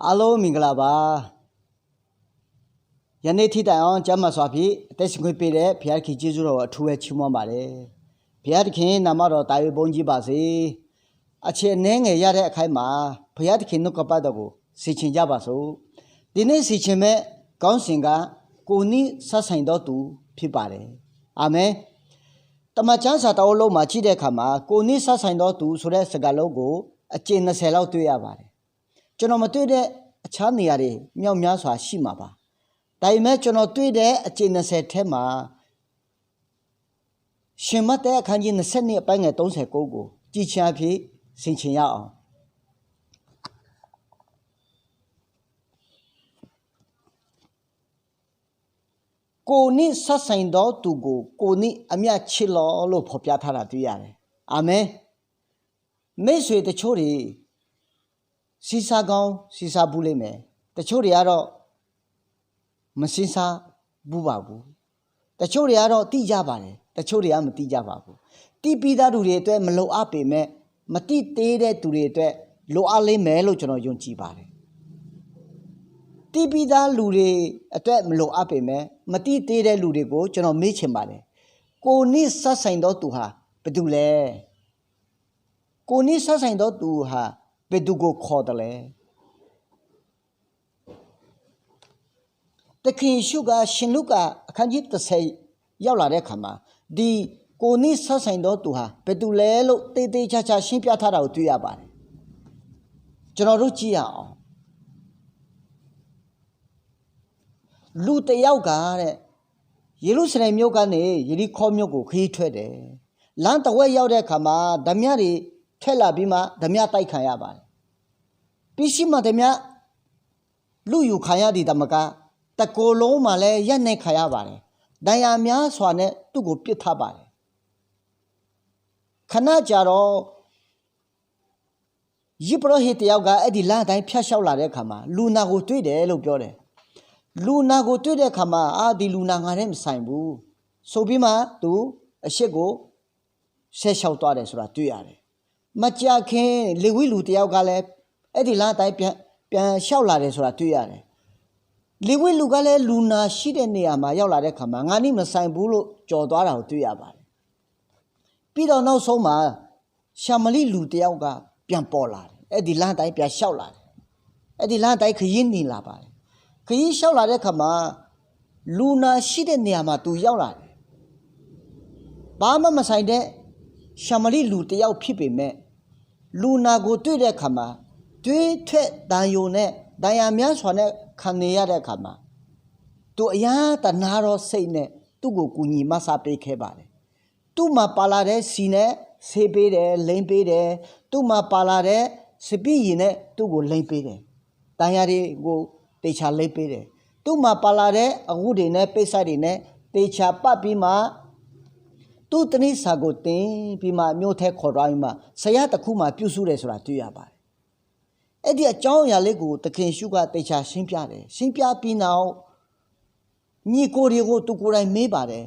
阿罗明个啦吧，人家提到讲嘛耍皮，但是会别的别去记住了，出来去嘛吧嘞，别的看那么多大约帮几把事，而且那个也得开嘛，别的看那个把的个事情加把手，第那事情么讲性个，过年杀生到都批把嘞，阿妹。ตมาจังสาตาวโลมาจีတဲ့ခါမှာကိုနိဆဆိုင်တော့သူဆိုတဲ့စကားလုံးကိုအကျဉ်း20လောက်တွေ့ရပါတယ်ကျွန်တော်မတွေ့တဲ့အခြားနေရာတွေမြောက်များစွာရှိမှာပါဒါပေမဲ့ကျွန်တော်တွေ့တဲ့အကျဉ်း20ထဲမှာရှင်မတ်တဲ့အခန်းကြီး20အပိုင်းငယ်39ကိုကြည်ချအဖြစ်ဆင်ခြင်ရအောင်ကိုနိဆဆိုင်တော့သူကိုနိအမြတ်ချစ်လို့ဖော်ပြထားတာတွေ့ရတယ်အာမင်မိတ်ဆွေတချို့တွေစီစာကောင်းစီစာဘူးလိမ့်မယ်တချို့တွေကတော့မစီစာဘူးပါဘူးတချို့တွေကတော့တိကြပါတယ်တချို့တွေကမတိကြပါဘူးတိပြီးသားသူတွေအတွက်မလုံအပ်ပေမဲ့မတိသေးတဲ့သူတွေအတွက်လိုအပ်လိမ့်မယ်လို့ကျွန်တော်ယုံကြည်ပါတယ်တိပိသားလူတွေအတွက်မလိုအပ်ပေမဲ့မတိသေးတဲ့လူတွေကိုကျွန်တော်မေးချင်ပါတယ်ကိုနိဆဆိုင်တော့သူဟာဘယ်သူလဲကိုနိဆဆိုင်တော့သူဟာဘယ်သူကိုခေါ်တယ်လဲတခင်ရှုကရှင်လုကာအခန်းကြီး30ရောက်လာတဲ့အခါမှာဒီကိုနိဆဆိုင်တော့သူဟာဘယ်သူလဲလို့တေးသေးချာချာရှင်းပြထားတာကိုတွေ့ရပါတယ်ကျွန်တော်တို့ကြည့်ရအောင်လူတယောက်ကတဲ့ယေရုရှလင်မြို့ကနေယေရီခေါမြို့ကိုခရီးထွက်တယ်လမ်းတစ်ဝက်ရောက်တဲ့အခါမှာဓမြတွေထွက်လာပြီးမှဓမြတိုက်ခံရပါတယ်ပြီးရှိမှဓမြလူယူခံရတဲ့တမကတကိုယ်လုံးမှာလည်းရက်နေခံရပါတယ်ဒဏ်ရာများစွာနဲ့သူ့ကိုပြစ်ထားပါတယ်ခဏကြာတော့ယေဘရဟိတယောက်ကအဲ့ဒီလမ်းတိုင်းဖျက်လျှောက်လာတဲ့အခါမှာလူနာကိုတွေ့တယ်လို့ပြောတယ်လူနာကိုတွေ့တဲ့အခါမှာဒီလူနာငါနဲ့မဆိုင်ဘူးဆိုပြီးမှသူအရှိကိုဆက်လျှောက်သွားတယ်ဆိုတာတွေ့ရတယ်မကြာခင်လေဝိလူတယောက်ကလည်းအဲ့ဒီလမ်းတိုင်းပြန်လျှောက်လာတယ်ဆိုတာတွေ့ရတယ်လေဝိလူကလည်းလူနာရှိတဲ့နေရာမှာရောက်လာတဲ့အခါမှာငါနဲ့မဆိုင်ဘူးလို့ကြော်သွားတာကိုတွေ့ရပါတယ်ပြီးတော့နောက်ဆုံးမှာရှာမလိလူတယောက်ကပြန်ပေါ်လာတယ်အဲ့ဒီလမ်းတိုင်းပြန်လျှောက်လာတယ်အဲ့ဒီလမ်းတိုင်းခရင်နေလာပါတယ်ခရီးလျှောက်လာတဲ့ခါမှာလူနာရှိတဲ့နေရာမှာသူရောက်လာတယ်ဘာမှမဆိုင်တဲ့ရှာမလိလူတယောက်ဖြစ်ပေမဲ့လူနာကိုတွေ့တဲ့ခါမှာတွေးထွက်တန်ယုံနဲ့ဒဏ်ရာများစွာနဲ့ခံနေရတဲ့ခါမှာသူအရာတနာတော်စိတ်နဲ့သူ့ကိုကူညီမဆပေးခဲ့ပါတယ်သူ့မှာပါလာတဲ့စီနဲ့ဆေးပေးတယ်လိမ့်ပေးတယ်သူ့မှာပါလာတဲ့စပီးရည်နဲ့သူ့ကိုလိမ့်ပေးတယ်ဒဏ်ရာတွေကိုတေချာလိပ်ပေးတယ်သူ့မှာပါလာတဲ့အဝတ်တွေနဲ့ပိတ်ဆက်တွေနဲ့တေချာပတ်ပြီးမှသူ့တနိစာကိုတင်ပြီးမှမြို့ထဲခေါ်သွားပြီးမှဆရာတစ်ခုမှပြုစုတယ်ဆိုတာတွေ့ရပါတယ်အဲ့ဒီအကြောင်းအရာလေးကိုသခင်ရှုကတေချာရှင်းပြတယ်ရှင်းပြပြီးနောက်ညီကိုတွေကိုသူကိုယ်တိုင်မေးပါတယ်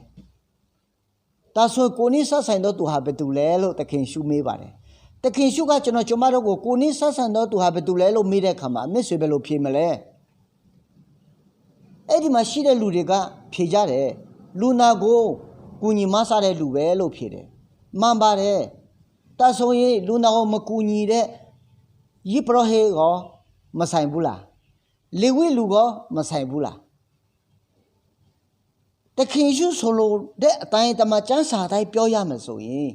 ဒါဆိုကိုနိဆဆိုင်တော့သူဟာဘယ်သူလဲလို့သခင်ရှုမေးပါတယ်သခင်ရှုကကျွန်တော်တို့ကိုနိဆဆိုင်တော့သူဟာဘယ်သူလဲလို့မေးတဲ့အခါမှာအမစ်ဆွေဘယ်လိုဖြေမလဲအဲ့ဒီမှာရှိတဲ့လူတွေကဖြေကြတယ်လူနာကိုကူညီမဆတဲ့လူပဲလို့ဖြေတယ်မှန်ပါတယ်ဒါဆိုရင်လူနာကိုမကူညီတဲ့ယေဘရဟိကောမဆိုင်ဘူးလားလေဝိလူကောမဆိုင်ဘူးလားတခင်ရှုဆိုလို့တဲ့အတိုင်းတမချမ်းစာတိုင်းပြောရမယ်ဆိုရင်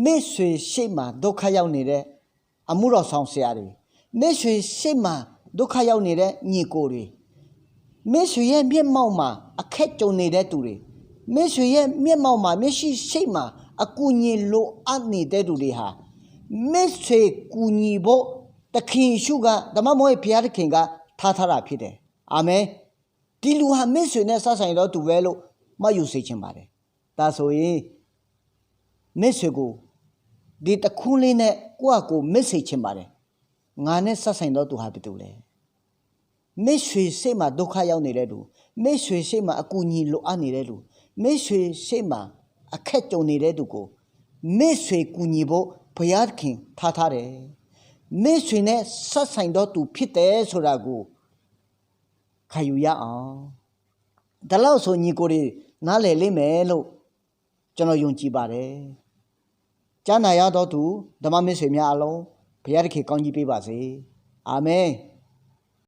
မိတ်ဆွေရှိမှဒုက္ခရောက်နေတဲ့အမှုတော်ဆောင်ဆရာတွေမိတ်ဆွေရှိမှဒုက္ခရောက်နေတဲ့ညီကိုတွေမိတ်ဆွေရဲ့မျက်မှောက်မှာအခက်ကြုံနေတဲ့သူတွေမိတ်ဆွေရဲ့မျက်မှောက်မှာမျက်ရှိမှာအကူအညီလိုအပ်နေတဲ့သူတွေဟာမိတ်ဆွေကူညီဖို့တခင်ရှုကဓမ္မမောရဲ့ဘုရားသခင်ကထားတာဖြစ်တယ်အာမင်ဒီလူဟာမိတ်ဆွေနဲ့ဆက်ဆိုင်တော့သူပဲလို့မှတ်ယူစေချင်ပါတယ်ဒါဆိုရင်မိတ်ဆွေကိုဒီတခုလေးနဲ့ကိုမစ်စေချင်ပါတယ်ငါနဲ့ဆက်ဆိုင်တော့သူဟာဘယ်သူလဲမိတ်ဆွေစိတ်မှာဒုက္ခရောက်နေတဲ့လူမိတ်ဆွေစိတ်မှာအကူအညီလိုအပ်နေတဲ့လူမိတ်ဆွေစိတ်မှာအခက်ကြုံနေတဲ့သူကိုမိတ်ဆွေကူညီဖို့ဘုရားခင်ထားတယ် မင်းဆွေနဲ့ဆက်ဆိုင်တော့သူဖြစ်တယ်ဆိုတာကိုခံယူရအောင်ဒါလို့ဆိုညီကိုတွေနားလည်လိမ့်မယ်လို့ကျွန်တော်ယုံကြည်ပါတယ်ကြားနာရတော့သူဓမ္မမင်းဆွေများအလုံးဘုရားသခင်ကောင်းကြီးပေးပါစေအာမင်